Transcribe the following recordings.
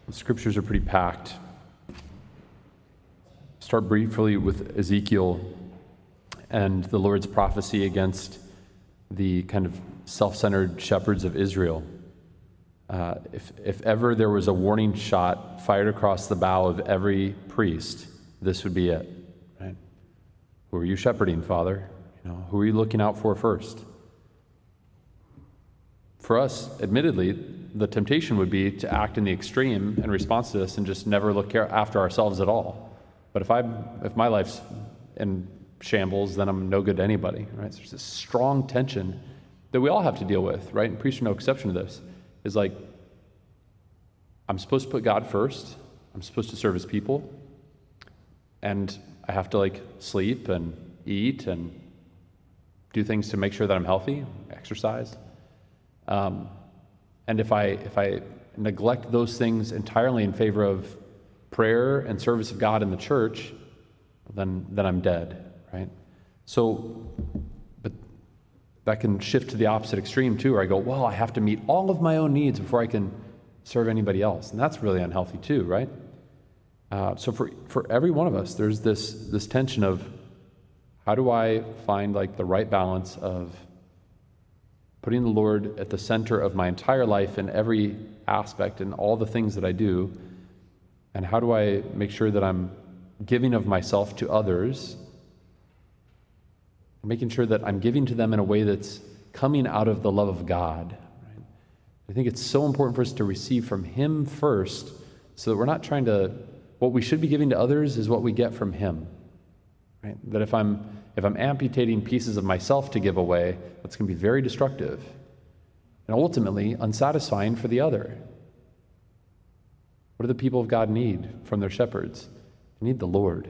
The scriptures are pretty packed. Start briefly with Ezekiel and the Lord's prophecy against the kind of self-centered shepherds of Israel. If ever there was a warning shot fired across the bow of every priest, this would be it. Right? Who are you shepherding, Father? Who are you looking out for first? For us, admittedly, the temptation would be to act in the extreme in response to this and just never look after ourselves at all. But if my life's in shambles, then I'm no good to anybody, right? So there's this strong tension that we all have to deal with, right? And priests are no exception to this. Is like, I'm supposed to put God first. I'm supposed to serve his people. And I have to sleep and eat and do things to make sure that I'm healthy, exercise. And if I neglect those things entirely in favor of prayer and service of God in the church, then I'm dead, right? So, but that can shift to the opposite extreme too, where I go, well, I have to meet all of my own needs before I can serve anybody else. And that's really unhealthy too, right? So for every one of us, there's this tension of how do I find the right balance of putting the Lord at the center of my entire life in every aspect and all the things that I do, and how do I make sure that I'm giving of myself to others, making sure that I'm giving to them in a way that's coming out of the love of God. Right? I think it's so important for us to receive from him first, so that we're not trying to, what we should be giving to others is what we get from him. Right? That if I'm amputating pieces of myself to give away, that's going to be very destructive and ultimately unsatisfying for the other. What do the people of God need from their shepherds? They need the Lord.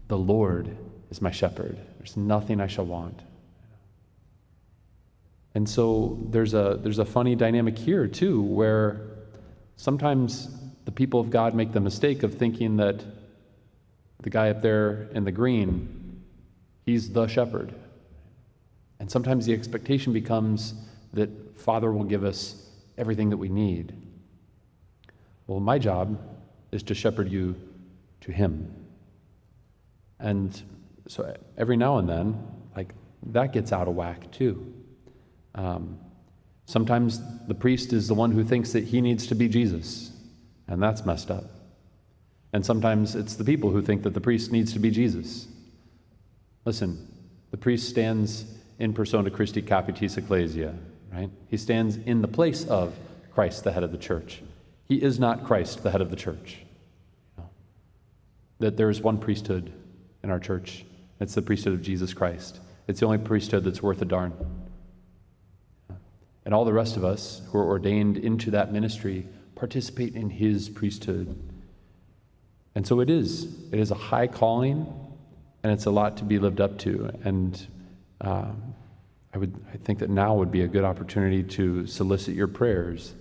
The Lord is my shepherd. There's nothing I shall want. And so there's a funny dynamic here too, where sometimes the people of God make the mistake of thinking that the guy up there in the green, he's the shepherd. And sometimes the expectation becomes that Father will give us everything that we need. Well, my job is to shepherd you to him. And so every now and then, that gets out of whack too. Sometimes the priest is the one who thinks that he needs to be Jesus, and that's messed up. And sometimes it's the people who think that the priest needs to be Jesus. Listen, the priest stands in persona Christi capitis ecclesia, right? He stands in the place of Christ, the head of the church. He is not Christ, the head of the church. No. That there is one priesthood in our church. It's the priesthood of Jesus Christ. It's the only priesthood that's worth a darn. And all the rest of us who are ordained into that ministry participate in his priesthood. And so it is a high calling, and it's a lot to be lived up to. And I think that now would be a good opportunity to solicit your prayers.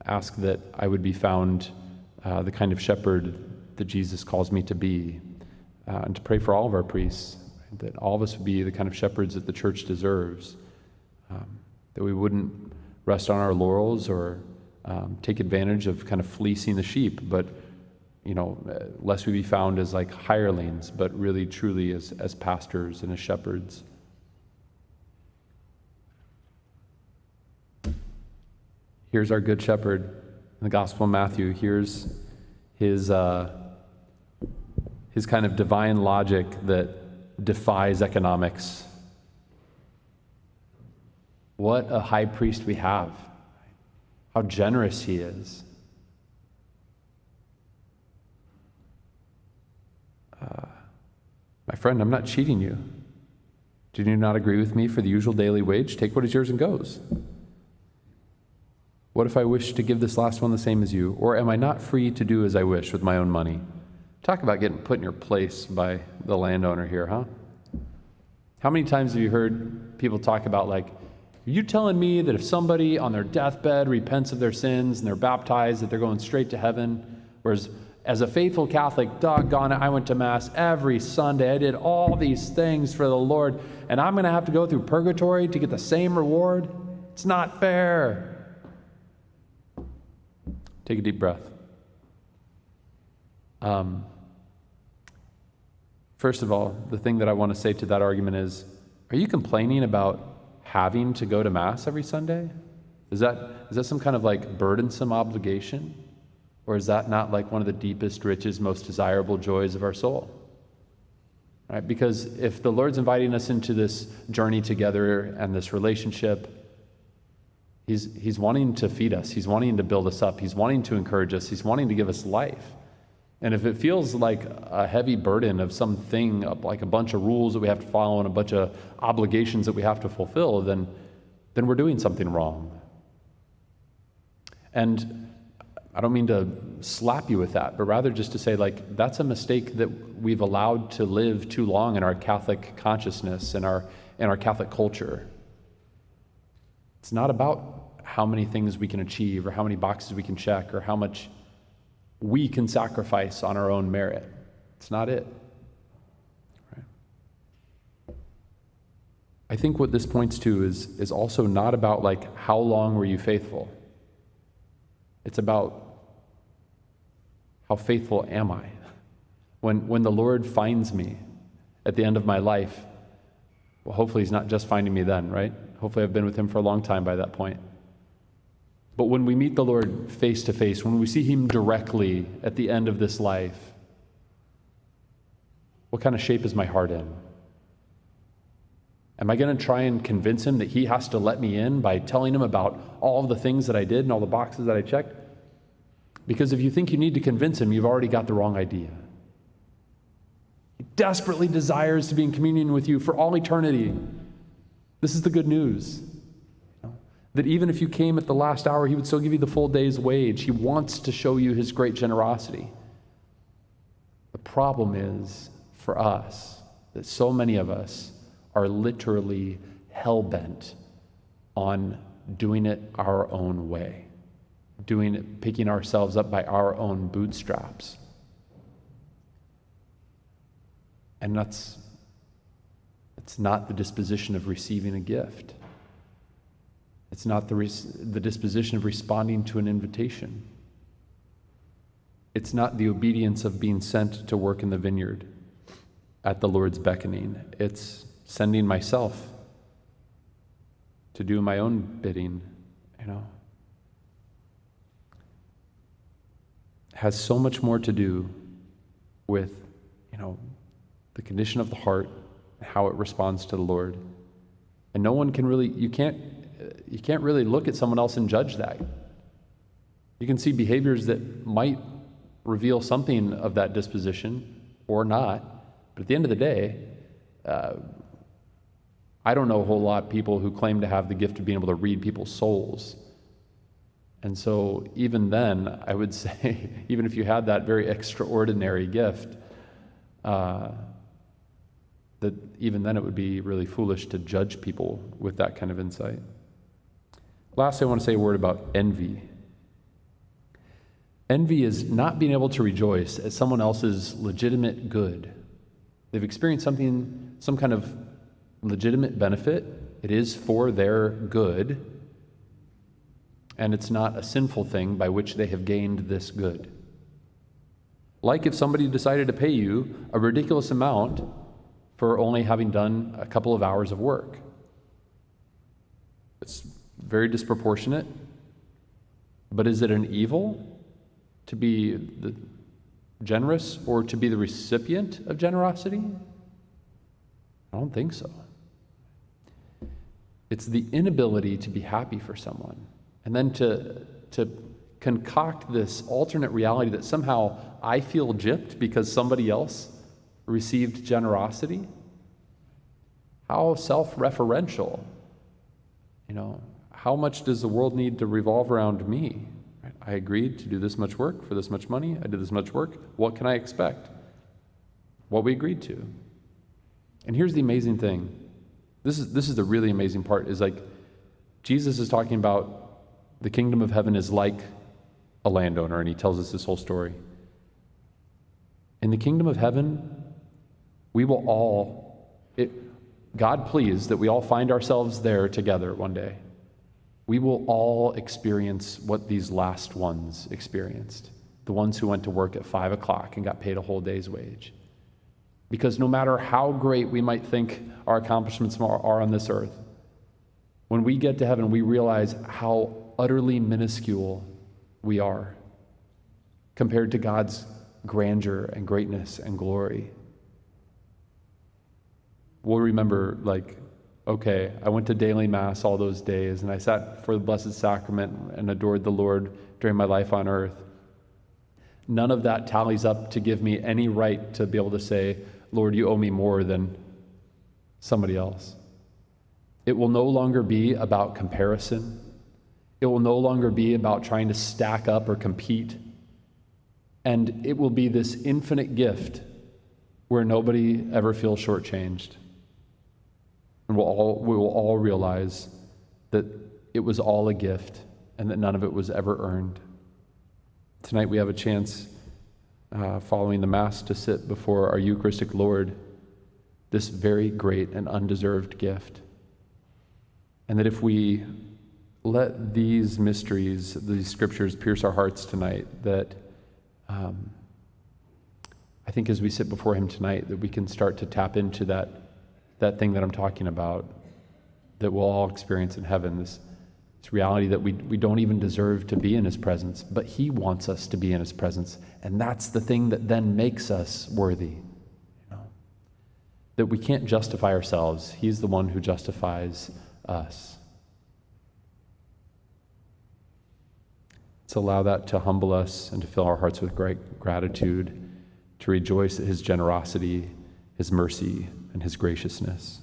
Ask that I would be found the kind of shepherd that Jesus calls me to be, and to pray for all of our priests, that all of us would be the kind of shepherds that the church deserves, that we wouldn't rest on our laurels or take advantage of kind of fleecing the sheep, but lest we be found as hirelings, but really truly as pastors and as shepherds. Here's our good shepherd in the Gospel of Matthew. Here's his kind of divine logic that defies economics. What a high priest we have. How generous he is. My friend, I'm not cheating you. Do you not agree with me for the usual daily wage? Take what is yours and goes. What if I wish to give this last one the same as you? Or am I not free to do as I wish with my own money? Talk about getting put in your place by the landowner here, huh? How many times have you heard people talk about are you telling me that if somebody on their deathbed repents of their sins and they're baptized, that they're going straight to heaven? Whereas as a faithful Catholic, doggone it, I went to Mass every Sunday. I did all these things for the Lord, and I'm going to have to go through purgatory to get the same reward? It's not fair. Take a deep breath. First of all, the thing that I want to say to that argument is, are you complaining about having to go to Mass every Sunday? Is that some kind of like burdensome obligation? Or is that not like one of the deepest, richest, most desirable joys of our soul? Right? Because if the Lord's inviting us into this journey together and this relationship, He's wanting to feed us. He's wanting to build us up. He's wanting to encourage us. He's wanting to give us life. And if it feels like a heavy burden of something, like a bunch of rules that we have to follow and a bunch of obligations that we have to fulfill, then we're doing something wrong. And I don't mean to slap you with that, but rather just to say, like, that's a mistake that we've allowed to live too long in our Catholic consciousness and our Catholic culture. It's not about how many things we can achieve or how many boxes we can check or how much we can sacrifice on our own merit. It's not it. Right? I think what this points to is also not about like how long were you faithful. It's about how faithful am I? When the Lord finds me at the end of my life, well, hopefully He's not just finding me then, right? Hopefully I've been with Him for a long time by that point. But when we meet the Lord face to face, when we see Him directly at the end of this life, what kind of shape is my heart in? Am I going to try and convince Him that He has to let me in by telling Him about all of the things that I did and all the boxes that I checked? Because if you think you need to convince Him, you've already got the wrong idea. He desperately desires to be in communion with you for all eternity. This is the good news. That even if you came at the last hour, He would still give you the full day's wage. He wants to show you His great generosity. The problem is, for us, that so many of us are literally hell-bent on doing it our own way, picking ourselves up by our own bootstraps. And it's not the disposition of receiving a gift. It's not the disposition of responding to an invitation. It's not the obedience of being sent to work in the vineyard at the Lord's beckoning. It's sending myself to do my own bidding, It has so much more to do with, the condition of the heart and how it responds to the Lord. And no one can really, you can't really look at someone else and judge that. You can see behaviors that might reveal something of that disposition or not, but at the end of the day, I don't know a whole lot of people who claim to have the gift of being able to read people's souls. And so even then, I would say, even if you had that very extraordinary gift, that even then it would be really foolish to judge people with that kind of insight. Lastly, I want to say a word about envy. Envy is not being able to rejoice at someone else's legitimate good. They've experienced some kind of legitimate benefit. It is for their good, and it's not a sinful thing by which they have gained this good. Like if somebody decided to pay you a ridiculous amount for only having done a couple of hours of work. It's very disproportionate, but is it an evil to be generous or to be the recipient of generosity? I don't think so. It's the inability to be happy for someone and then to concoct this alternate reality that somehow I feel gypped because somebody else received generosity. How self-referential. How much does the world need to revolve around me? I agreed to do this much work for this much money. I did this much work. What can I expect? What we agreed to. And here's the amazing thing. This is the really amazing part, is like Jesus is talking about the kingdom of heaven is like a landowner, and he tells us this whole story. In the kingdom of heaven, we will all, God pleased that we all find ourselves there together one day. we will all experience what these last ones experienced, the ones who went to work at 5 o'clock and got paid a whole day's wage. Because no matter how great we might think our accomplishments are on this earth, when we get to heaven, we realize how utterly minuscule we are compared to God's grandeur and greatness and glory. We'll remember, like, okay, I went to daily Mass all those days, and I sat for the Blessed Sacrament and adored the Lord during my life on earth. None of that tallies up to give me any right to be able to say, Lord, you owe me more than somebody else. It will no longer be about comparison. It will no longer be about trying to stack up or compete. And it will be this infinite gift where nobody ever feels shortchanged. And we will all realize that it was all a gift and that none of it was ever earned. Tonight we have a chance, following the Mass, to sit before our Eucharistic Lord, this very great and undeserved gift. And that if we let these mysteries, these scriptures, pierce our hearts tonight, that I think as we sit before him tonight, that we can start to tap into that thing that I'm talking about, that we'll all experience in heaven, this reality that we don't even deserve to be in his presence, but he wants us to be in his presence. And that's the thing that then makes us worthy. That we can't justify ourselves. He's the one who justifies us. Let's allow that to humble us and to fill our hearts with great gratitude, to rejoice at his generosity, his mercy, and his graciousness.